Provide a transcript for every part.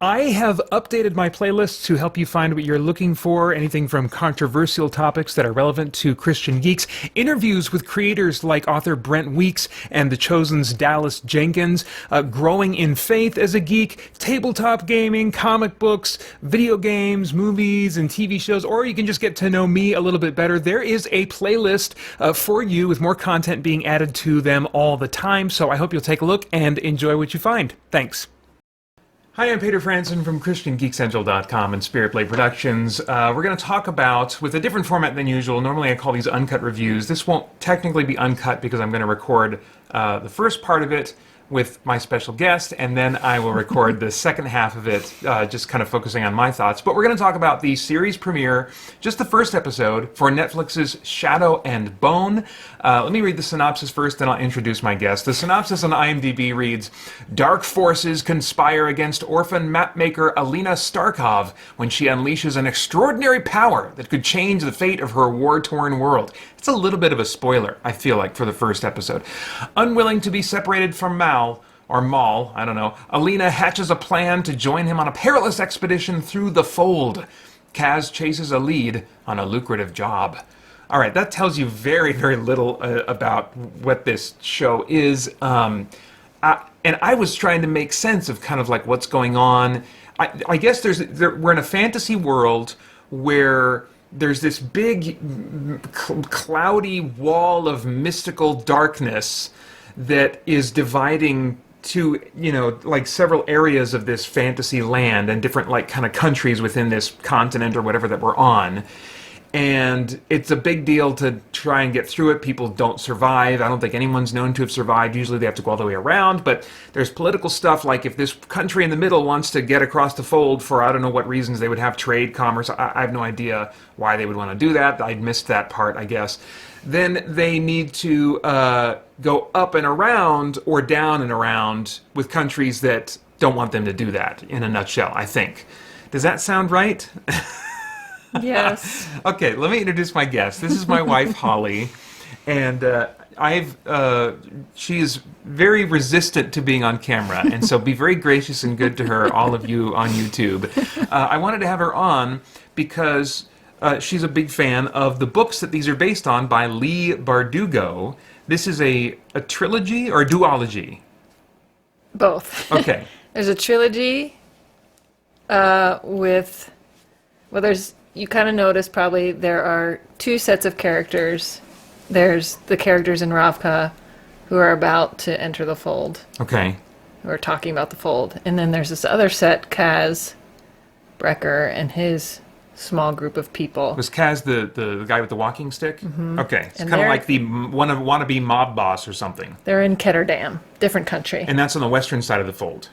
I have updated my playlist to help you find what you're looking for, anything from controversial topics that are relevant to Christian geeks, interviews with creators like author Brent Weeks and The Chosen's Dallas Jenkins, growing in faith as a geek, tabletop gaming, comic books, video games, movies, and TV shows, or you can just get to know me a little bit better. There is a playlist for you with more content being added to them all the time, so I hope you'll take a look and enjoy what you find. Thanks. Hi, I'm Peter Franson from christiangeekcentral.com and Spirit Blade Productions. We're going to talk about, with a different format than usual, normally I call these uncut reviews. This won't technically be uncut because I'm going to record the first part of it with my special guest, and then I will record the second half of it, just kind of focusing on my thoughts. But we're going to talk about the series premiere, just the first episode, for Netflix's Shadow and Bone. Let me read the synopsis first, then I'll introduce my guest. The synopsis on IMDb reads, "Dark forces conspire against orphan mapmaker Alina Starkov when she unleashes an extraordinary power that could change the fate of her war-torn world." It's a little bit of a spoiler, I feel like, for the first episode. Unwilling to be separated from Mal, I don't know, Alina hatches a plan to join him on a perilous expedition through the Fold. Kaz chases a lead on a lucrative job. All right, that tells you very, very little about what this show is. And I was trying to make sense of kind of like what's going on. I guess we're in a fantasy world where there's this big cloudy wall of mystical darkness that is dividing to, like several areas of this fantasy land and different like kind of countries within this continent or whatever that we're on. And it's a big deal to try and get through it. People don't survive. I don't think anyone's known to have survived. Usually they have to go all the way around. But there's political stuff like if this country in the middle wants to get across the Fold for I don't know what reasons, they would have trade, commerce. I have no idea why they would want to do that. I missed that part, I guess. Then they need to go up and around or down and around with countries that don't want them to do that, in a nutshell, I think. Does that sound right? Yes. Okay, let me introduce my guest. This is my wife, Holly, and she is very resistant to being on camera, and so be very gracious and good to her, all of you on YouTube. I wanted to have her on because she's a big fan of the books that these are based on by Leigh Bardugo. This is a trilogy or a duology? Both. Okay. There's a trilogy you kind of notice probably there are two sets of characters. There's the characters in Ravka who are about to enter the Fold. Okay. Who are talking about the Fold. And then there's this other set, Kaz Brecker and his small group of people. Was Kaz the guy with the walking stick? Mm-hmm. Okay. It's kind of like the wannabe mob boss or something. They're in Ketterdam, different country. And that's on the western side of the Fold.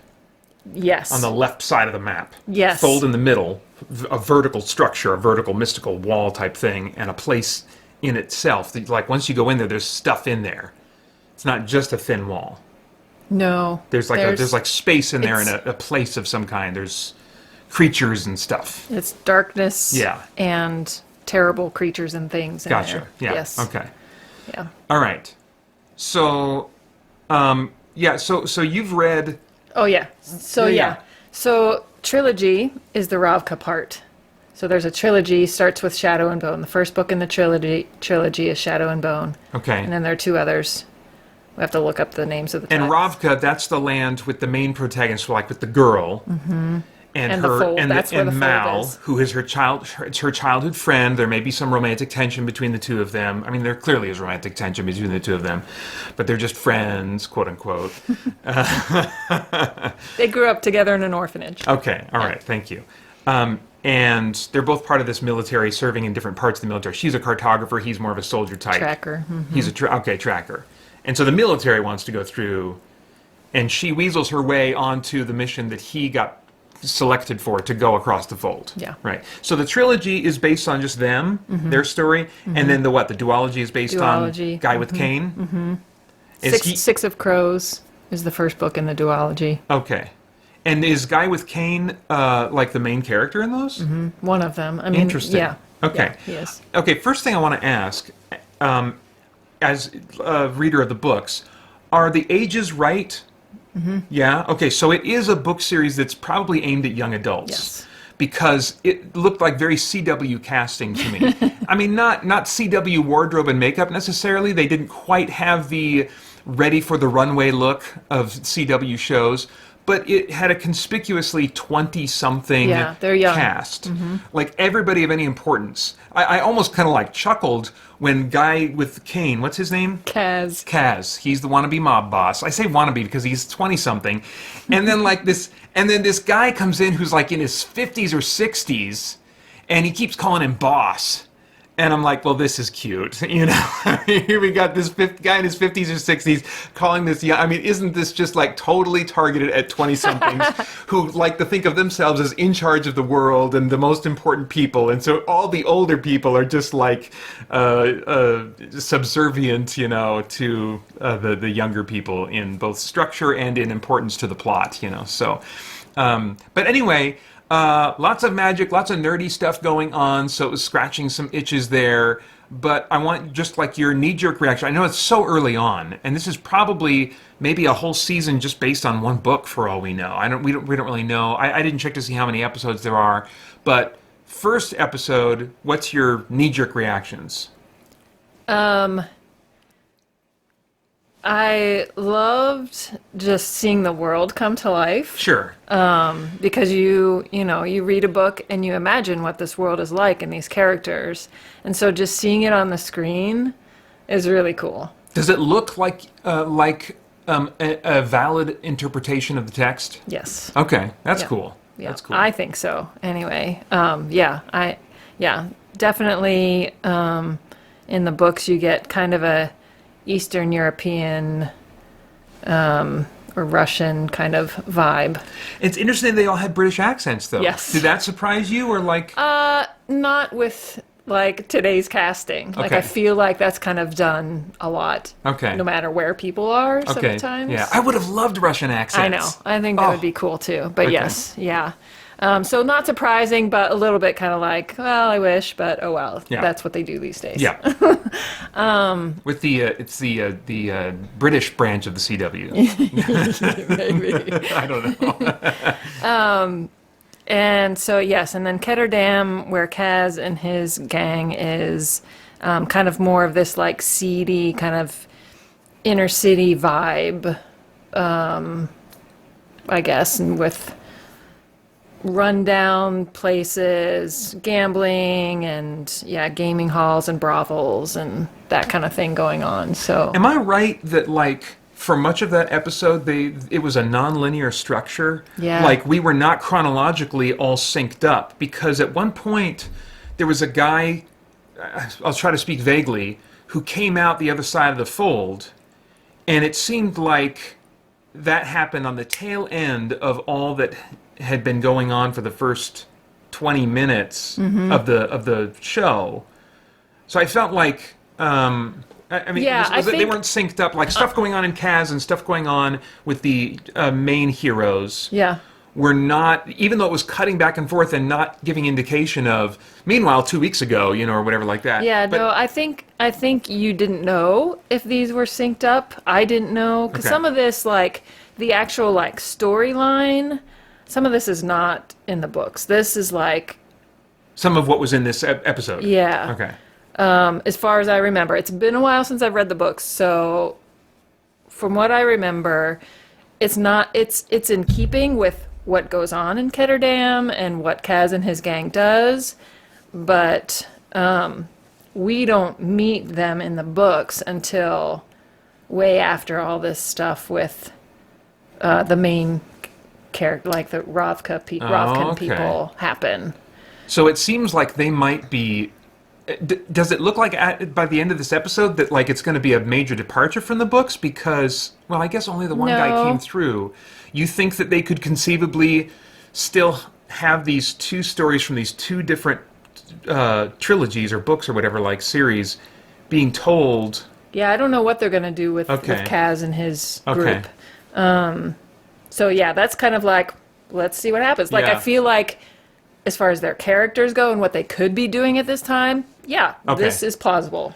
Yes. On the left side of the map. Yes. Fold in the middle, a vertical structure, a vertical mystical wall type thing, and a place in itself. Like once you go in there, there's stuff in there. It's not just a thin wall. No. There's like space in there and a place of some kind. There's creatures and stuff. It's darkness. Yeah. And terrible creatures and things in Gotcha. there. Yeah. Yes. Okay. Yeah. All right. So, so you've read. Oh, yeah. So trilogy is the Ravka part. So there's a trilogy, starts with Shadow and Bone. The first book in the trilogy is Shadow and Bone. Okay. And then there are two others. We have to look up the names of the And titles. Ravka, that's the land with the main protagonist, like with the girl. Mm-hmm. And the her Fold. That's where the Fold Mal, is. who is her childhood friend. There may be some romantic tension between the two of them. I mean, there clearly is romantic tension between the two of them, but they're just friends, quote unquote. They grew up together in an orphanage. Okay, all right, thank you. And they're both part of this military, serving in different parts of the military. She's a cartographer. He's more of a soldier type. Tracker. Mm-hmm. He's a tracker. And so the military wants to go through, and she weasels her way onto the mission that he got selected for to go across the Fold. Yeah. Right. So the trilogy is based on just them, their story, and then the duology is based on Guy with Cane? Mm-hmm. Six of Crows is the first book in the duology. Okay. And is Guy with Cane like the main character in those? Mm-hmm. One of them. I mean, interesting. Yeah. Okay. Yeah, he is. Okay, first thing I want to ask, as a reader of the books, are the ages right Yeah? Okay, so it is a book series that's probably aimed at young adults. Yes. Because it looked like very CW casting to me. I mean, not CW wardrobe and makeup necessarily. They didn't quite have the ready for the runway look of CW shows, but it had a conspicuously 20-something they're young. cast. Like everybody of any importance. I almost kind of like chuckled when guy with the cane, what's his name? Kaz. He's the wannabe mob boss. I say wannabe because he's 20-something. And then this guy comes in who's like in his 50s or 60s, and he keeps calling him boss. And I'm like, well, this is cute, you know. Here we got this guy in his 50s or 60s calling this young. I mean, isn't this just like totally targeted at 20-somethings who like to think of themselves as in charge of the world and the most important people, and so all the older people are just like subservient, you know, to the younger people in both structure and in importance to the plot, you know. So, but anyway. Lots of magic, lots of nerdy stuff going on, so it was scratching some itches there. But I want just like your knee-jerk reaction. I know it's so early on, and this is probably maybe a whole season just based on one book for all we know. We don't really know. I didn't check to see how many episodes there are. But first episode, what's your knee-jerk reactions? I loved just seeing the world come to life. Sure. Because you read a book and you imagine what this world is like and these characters. And so just seeing it on the screen is really cool. Does it look like a valid interpretation of the text? Yes. Okay, that's Yeah. cool. Yeah, That's cool. I think so. Anyway, definitely in the books you get kind of a Eastern European or Russian kind of vibe. It's interesting they all had British accents, though. Yes. Did that surprise you, or like? Not with like today's casting. Like Okay. I feel like that's kind of done a lot. Okay. No matter where people are, Okay. sometimes. Yeah, I would have loved Russian accents. I know. I think that Oh. would be cool too. But Okay. yes, yeah. So not surprising, but a little bit kind of like, well, I wish, but oh well. Yeah. That's what they do these days. Yeah. With it's the British branch of the CW. Maybe. I don't know. And so yes, and then Ketterdam, where Kaz and his gang is, kind of more of this like seedy kind of inner city vibe, I guess, and with rundown places, gambling, and gaming halls and brothels and that kind of thing going on. So Am I right that like for much of that episode it was a non-linear structure? Yeah. Like we were not chronologically all synced up, because at one point there was a guy, I'll try to speak vaguely, who came out the other side of the fold, and it seemed like that happened on the tail end of all that had been going on for the first 20 minutes of the show. So I felt like I mean, I they think- weren't synced up. Like stuff going on in Kaz and stuff going on with the main heroes yeah. were not, even though it was cutting back and forth and not giving indication of, meanwhile, 2 weeks ago, you know, or whatever like that. Yeah, But- no, I think you didn't know if these were synced up. I didn't know, because Okay. some of this, like, the actual, like, storyline, some of this is not in the books. This is, like, Some of what was in this episode. yeah. Okay. As far as I remember. It's been a while since I've read the books, so from what I remember, it's in keeping with what goes on in Ketterdam and what Kaz and his gang does, but we don't meet them in the books until way after all this stuff with the main character, like the Ravka Ravkan okay. people happen. So it seems like they might be. Does it look like by the end of this episode that like it's going to be a major departure from the books? Because, well, I guess only the one guy No. came through. You think that they could conceivably still have these two stories from these two different trilogies or books or whatever, like series, being told? Yeah, I don't know what they're going to do with Okay. Kaz and his Okay. group. So yeah, that's kind of like, let's see what happens. Like, Yeah. I feel like as far as their characters go and what they could be doing at this time, yeah, Okay. this is plausible.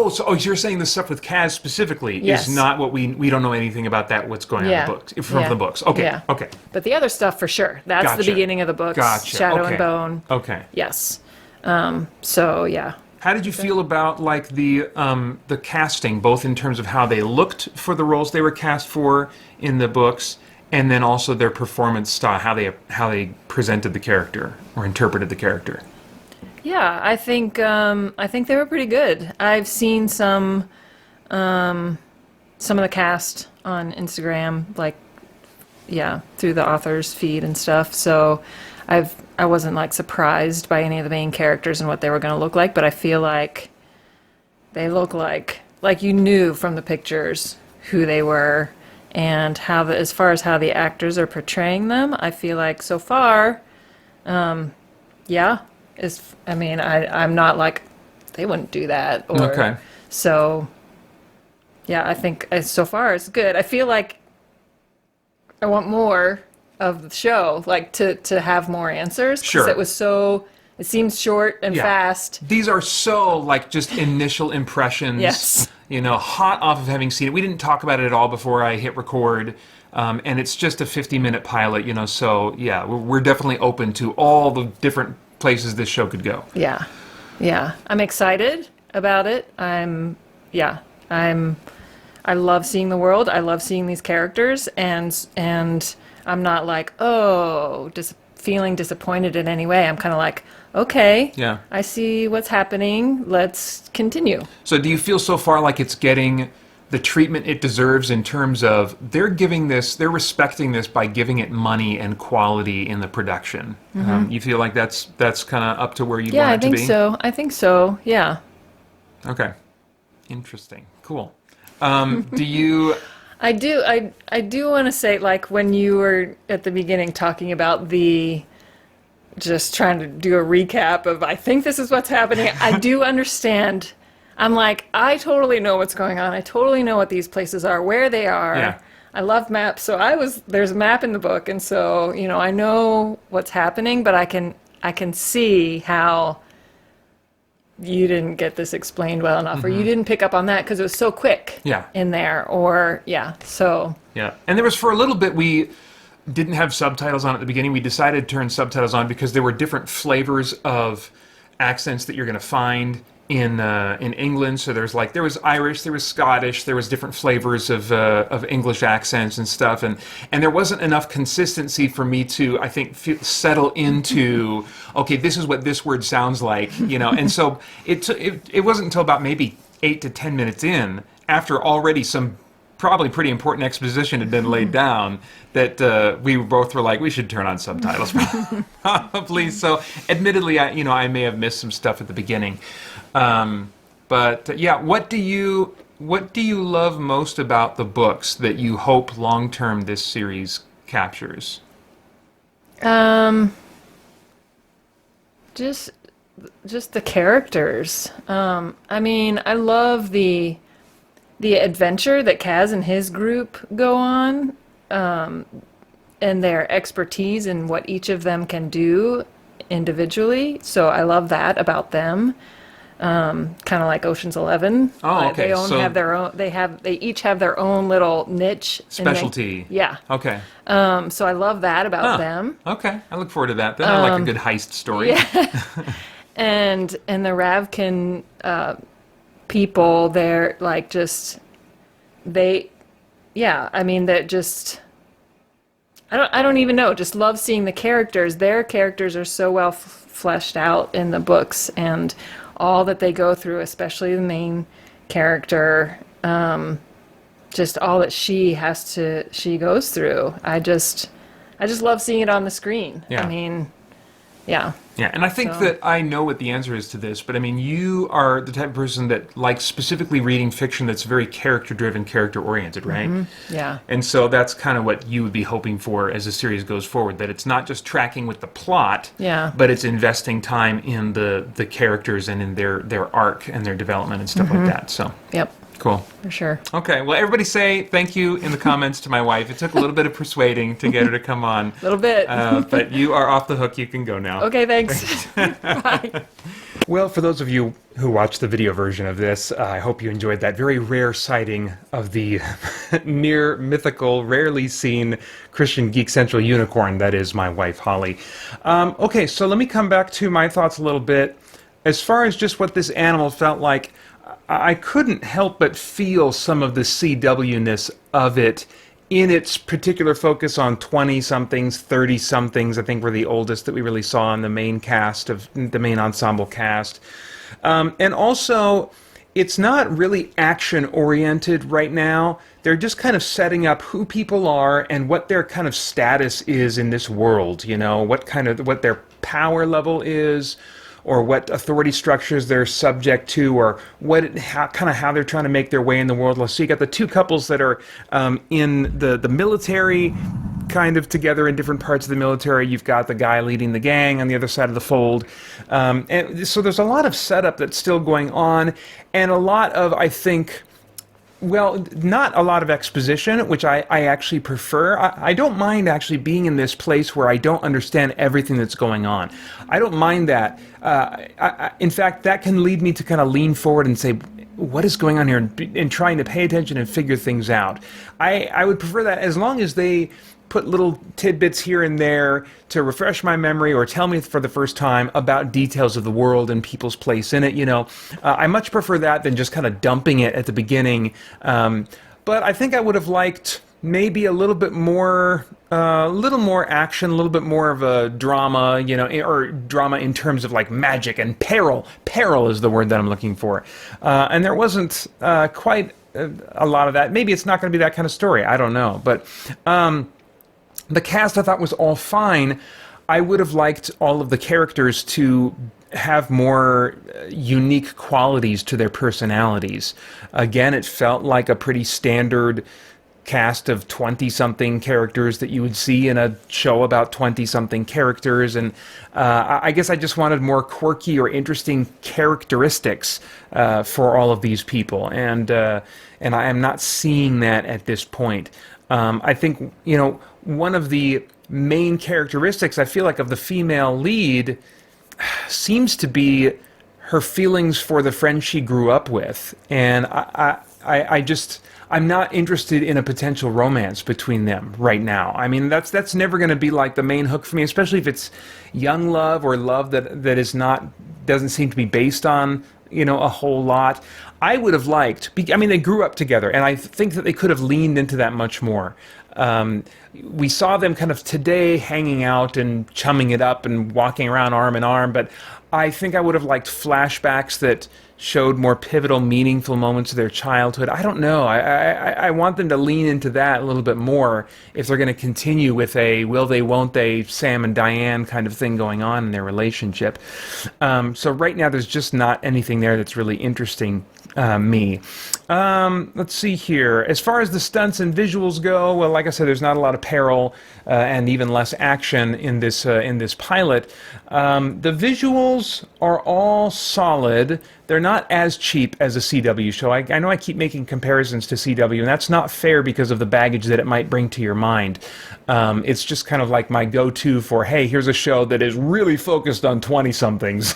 So you're saying the stuff with Kaz specifically Yes. is not what we don't know anything about that, what's going on in the books, from the books. Okay, Yeah. okay. But the other stuff for sure. That's Gotcha. the beginning of the books. Gotcha. Shadow Okay. and Bone. Okay. Yes. So yeah. How did you feel about like the casting, both in terms of how they looked for the roles they were cast for in the books, and then also their performance style, how they presented the character or interpreted the character? Yeah, I think they were pretty good. I've seen some of the cast on Instagram, like through the author's feed and stuff. So I wasn't like surprised by any of the main characters and what they were going to look like, but I feel like they look like you knew from the pictures who they were and as far as how the actors are portraying them. I feel like so far, I'm not like they wouldn't do that. Okay. So, yeah, I think so far it's good. I feel like I want more of the show, like to have more answers. 'Cause Sure. it seems short and fast. These are so like just initial impressions. Yes. Hot off of having seen it. We didn't talk about it at all before I hit record. And it's just a 50-minute pilot, so yeah, we're definitely open to all the different places this show could go. Yeah. Yeah. I'm excited about it. I love seeing the world. I love seeing these characters, and I'm not like, feeling disappointed in any way. I'm kind of like, okay, Yeah. I see what's happening. Let's continue. So do you feel so far like it's getting the treatment it deserves in terms of they're respecting this by giving it money and quality in the production? You feel like that's kind of up to where you want it to be? Yeah, I think so. Yeah. Okay. Interesting. Cool. Do you... I do want to say, like, when you were at the beginning talking about just trying to do a recap of, I think this is what's happening, I do understand. I'm like, I totally know what's going on. I totally know what these places are, where they are. Yeah. I love maps. So there's a map in the book. And so, I know what's happening, but I can see how you didn't get this explained well enough, or you didn't pick up on that because it was so quick in there, so. Yeah, and there was, for a little bit, we didn't have subtitles on at the beginning. We decided to turn subtitles on because there were different flavors of accents that you're going to find in England. So there was Irish, there was Scottish, there was different flavors of English accents and stuff, and there wasn't enough consistency for me to, I think, settle into, okay, this is what this word sounds like, and so it wasn't until about maybe 8 to 10 minutes in, after already some probably pretty important exposition had been laid down, that we both were like, we should turn on subtitles probably. So admittedly, I may have missed some stuff at the beginning. But yeah, what do you love most about the books that you hope long term this series captures? Just the characters. I love the adventure that Kaz and his group go on, and their expertise in what each of them can do individually. So I love that about them. Kind of like Ocean's 11. Oh, okay. They each have their own little niche. Specialty. Yeah. Okay. So I love that about them. Okay. I look forward to that. Then I like a good heist story. Yeah. and the Ravkin people, they're like just I don't even know, just love seeing the characters. Their characters are so well fleshed out in the books, and all that they go through, especially the main character, just all that she goes through. I just love seeing it on the screen. Yeah. Yeah. Yeah, and I think that I know what the answer is to this, but you are the type of person that likes specifically reading fiction that's very character-driven, character-oriented, right? Mm-hmm. Yeah. And so that's kind of what you would be hoping for as the series goes forward, that it's not just tracking with the plot, but it's investing time in the characters and in their arc and their development and stuff like that. So. Yep. Cool. For sure. Okay, well, everybody say thank you in the comments to my wife. It took a little bit of persuading to get her to come on. A little bit. But you are off the hook. You can go now. Okay, thanks. Bye. Well, for those of you who watched the video version of this, I hope you enjoyed that very rare sighting of the near mythical, rarely seen Christian Geek Central unicorn that is my wife, Holly. Okay, so let me come back to my thoughts a little bit. As far as just what this animal felt like, I couldn't help but feel some of the CW-ness of it in its particular focus on 20-somethings, 30-somethings, I think were the oldest that we really saw in the main cast of the main ensemble cast. And also, it's not really action-oriented right now. They're just kind of setting up who people are and what their kind of status is in this world, you know, what their power level is, or what authority structures they're subject to, or how they're trying to make their way in the world. So you got the two couples that are in the military, kind of together in different parts of the military. You've got the guy leading the gang on the other side of the fold. And so there's a lot of setup that's still going on, and a lot of, I think, well, not a lot of exposition, which I actually prefer. I don't mind actually being in this place where I don't understand everything that's going on. I don't mind that. In fact, that can lead me to kind of lean forward and say, what is going on here, and trying to pay attention and figure things out. I would prefer that as long as they put little tidbits here and there to refresh my memory or tell me for the first time about details of the world and people's place in it, you know. I much prefer that than just kind of dumping it at the beginning. But I think I would have liked maybe a little more action, a little bit more of a drama, you know, or drama in terms of like magic and peril. Peril is the word that I'm looking for. And there wasn't quite a lot of that. Maybe it's not going to be that kind of story. I don't know. But the cast I thought was all fine. I would have liked all of the characters to have more unique qualities to their personalities. Again, it felt like a pretty standard cast of 20-something characters that you would see in a show about 20-something characters, and I guess I just wanted more quirky or interesting characteristics for all of these people, and I am not seeing that at this point. I think, you know, one of the main characteristics, I feel like, of the female lead seems to be her feelings for the friend she grew up with. And I'm not interested in a potential romance between them right now. I mean, that's never going to be like the main hook for me, especially if it's young love or love that doesn't seem to be based on, you know, a whole lot. I would have liked, I mean, they grew up together, and I think that they could have leaned into that much more. We saw them kind of today hanging out and chumming it up and walking around arm in arm, but I think I would have liked flashbacks that showed more pivotal, meaningful moments of their childhood. I don't know. I want them to lean into that a little bit more if they're going to continue with a will they, won't they, Sam and Diane kind of thing going on in their relationship. So right now there's just not anything there that's really interesting me. Let's see here. As far as the stunts and visuals go, well, like I said, there's not a lot of peril and even less action in this pilot. The visuals are all solid. They're not as cheap as a CW show. I know I keep making comparisons to CW, and that's not fair because of the baggage that it might bring to your mind. It's just kind of like my go-to for, hey, here's a show that is really focused on 20-somethings.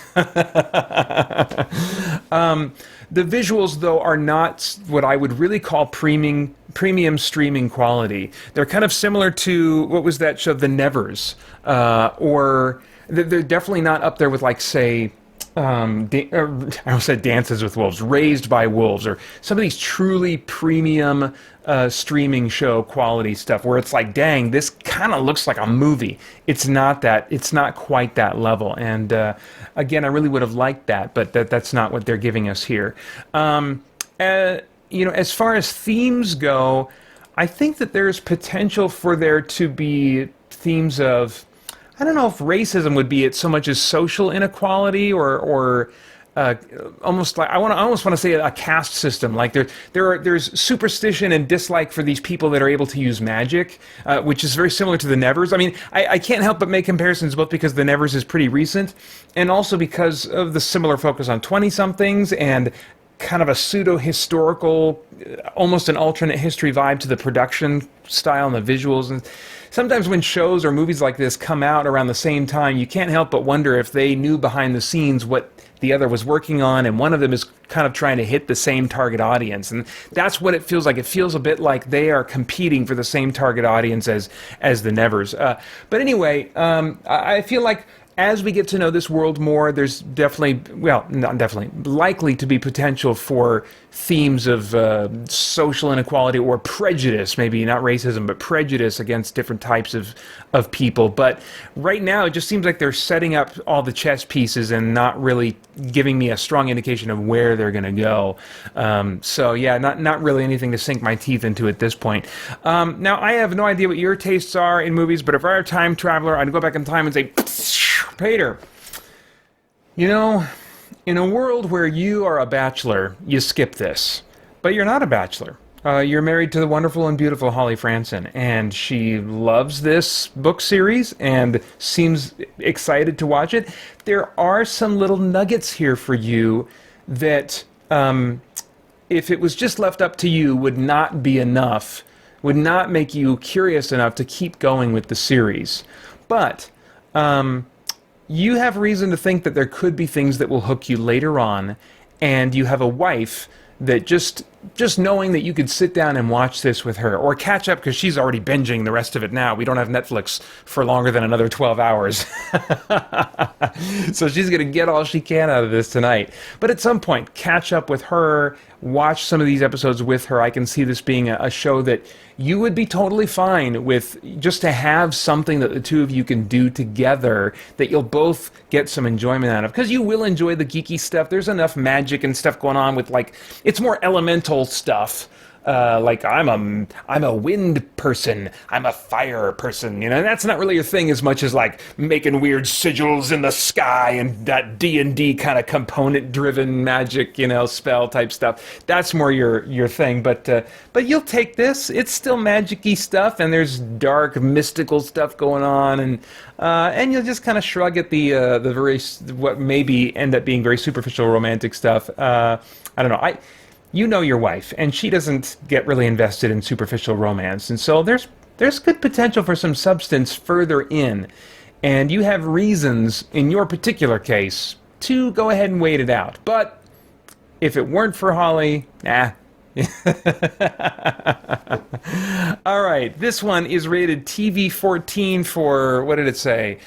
The visuals, though, are not what I would really call premium streaming quality. They're kind of similar to, what was that show, The Nevers, or they're definitely not up there with, like, say, I almost said Dances with Wolves, Raised by Wolves, or some of these truly premium streaming show quality stuff where it's like, dang, this kind of looks like a movie. It's not quite that level. And again, I really would have liked that, but that's not what they're giving us here. You know, as far as themes go, I think that there's potential for there to be themes of, I don't know if racism would be it so much as social inequality or almost like I almost want to say a caste system. Like there's superstition and dislike for these people that are able to use magic, which is very similar to the Nevers. I mean, I can't help but make comparisons both because the Nevers is pretty recent and also because of the similar focus on 20-somethings and kind of a pseudo-historical, almost an alternate history vibe to the production style and the visuals. And sometimes when shows or movies like this come out around the same time, you can't help but wonder if they knew behind the scenes what the other was working on, and one of them is kind of trying to hit the same target audience. And that's what it feels like. It feels a bit like they are competing for the same target audience as the Nevers. But anyway, I feel like as we get to know this world more, there's definitely, well, not definitely, likely to be potential for themes of social inequality or prejudice, maybe not racism, but prejudice against different types of people. But right now, it just seems like they're setting up all the chess pieces and not really giving me a strong indication of where they're going to go. So yeah, not really anything to sink my teeth into at this point. Now, I have no idea what your tastes are in movies, but if I were a time traveler, I'd go back in time and say, Peter, you know, in a world where you are a bachelor, you skip this. But you're not a bachelor. You're married to the wonderful and beautiful Holly Franson, and she loves this book series and seems excited to watch it. There are some little nuggets here for you that, if it was just left up to you, would not be enough, would not make you curious enough to keep going with the series. But you have reason to think that there could be things that will hook you later on, and you have a wife that just knowing that you could sit down and watch this with her, or catch up because she's already binging the rest of it now. We don't have Netflix for longer than another 12 hours. So she's going to get all she can out of this tonight. But at some point, catch up with her, watch some of these episodes with her. I can see this being a show that you would be totally fine with, just to have something that the two of you can do together that you'll both get some enjoyment out of. Because you will enjoy the geeky stuff. There's enough magic and stuff going on with, like, it's more elemental stuff. Like I'm a wind person, I'm a fire person, you know, and that's not really your thing as much as like making weird sigils in the sky and that D&D kind of component driven magic, you know, spell type stuff. That's more your thing, but you'll take this. It's still magic-y stuff, and there's dark mystical stuff going on, and you'll just kind of shrug at the very, what maybe end up being very superficial romantic stuff. I don't know. You know your wife, and she doesn't get really invested in superficial romance, and so there's good potential for some substance further in, and you have reasons in your particular case to go ahead and wait it out. But if it weren't for Holly, nah. All right, this one is rated TV-14 for, what did it say?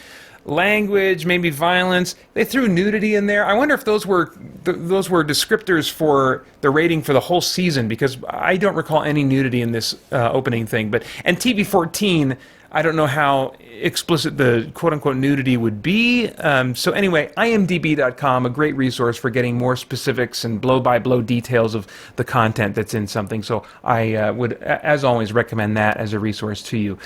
Language, maybe violence. They threw nudity in there. I wonder if those were descriptors for the rating for the whole season, because I don't recall any nudity in this opening thing. And TV-14, I don't know how explicit the quote-unquote nudity would be. So anyway, imdb.com, a great resource for getting more specifics and blow-by-blow details of the content that's in something. So I would, as always, recommend that as a resource to you.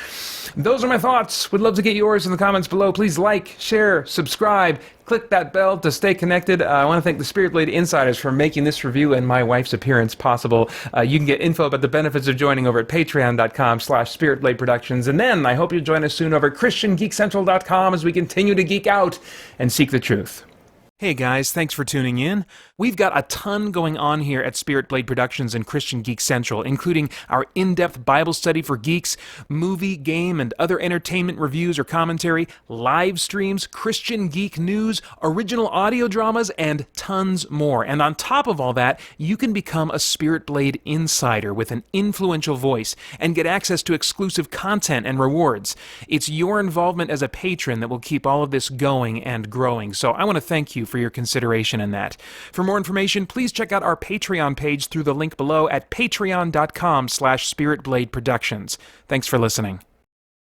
Those are my thoughts. Would love to get yours in the comments below. Please like, share, subscribe, click that bell to stay connected. I want to thank the Spirit Blade Insiders for making this review and my wife's appearance possible. You can get info about the benefits of joining over at patreon.com/spiritbladeproductions. And then I hope you'll join us soon over at christiangeekcentral.com as we continue to geek out and seek the truth. Hey guys, thanks for tuning in. We've got a ton going on here at Spirit Blade Productions and Christian Geek Central, including our in-depth Bible study for geeks, movie, game, and other entertainment reviews or commentary, live streams, Christian geek news, original audio dramas, and tons more. And on top of all that, you can become a Spirit Blade insider with an influential voice and get access to exclusive content and rewards. It's your involvement as a patron that will keep all of this going and growing, so I want to thank you for your consideration in that. For more information, please check out our Patreon page through the link below at patreon.com/spiritbladeproductions. Thanks for listening.